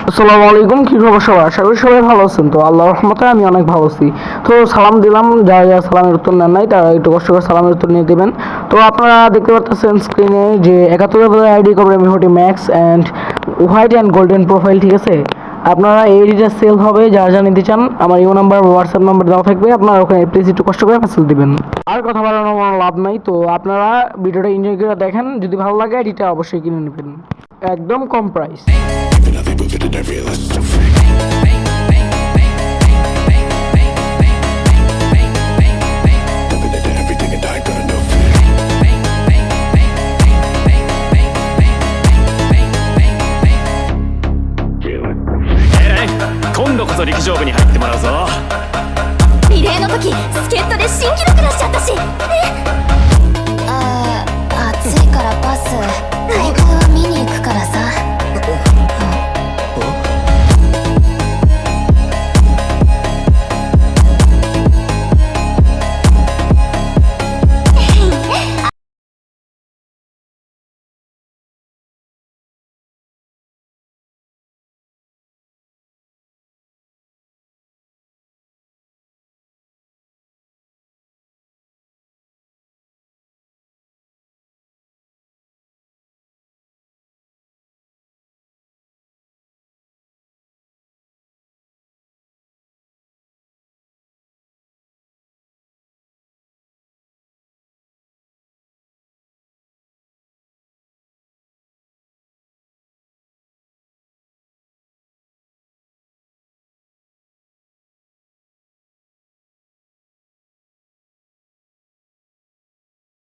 আসসালামু আলাইকুম, কি খবর সবার? আশা করি সবাই ভালো আছেন। তো আল্লাহর রহমতে আমি অনেক ভালো আছি। তো সালাম দিলাম, যারা যারা সালামের উত্তর নেন নাই তারা একটু কষ্ট করে সালামের উত্তর নিয়ে দেবেন। তো আপনারা দেখতে পাচ্ছেন স্ক্রিনে যে 71 ID cover M40 max and white and golden profile, ঠিক আছে? আপনারা এই ডিটা সেল হবে, যারা যা নিতে চান আমার ইউ নাম্বার হোয়াটসঅ্যাপ নাম্বার দেওয়া থাকবে, আপনারা ওখানে প্লিজ একটু কষ্ট করে মেসেজ দিবেন। আর কথা বাড়ানোর কোনো লাভ নাই। তো আপনারা ভিডিওটা এনজয় করে দেখেন, যদি ভালো লাগে আইডিটা অবশ্যই কিনে নেবেন, একদম কম প্রাইস।今度こそ陸上部に入ってもらうぞ。リレーの時助っ人で新記録出しちゃったしね。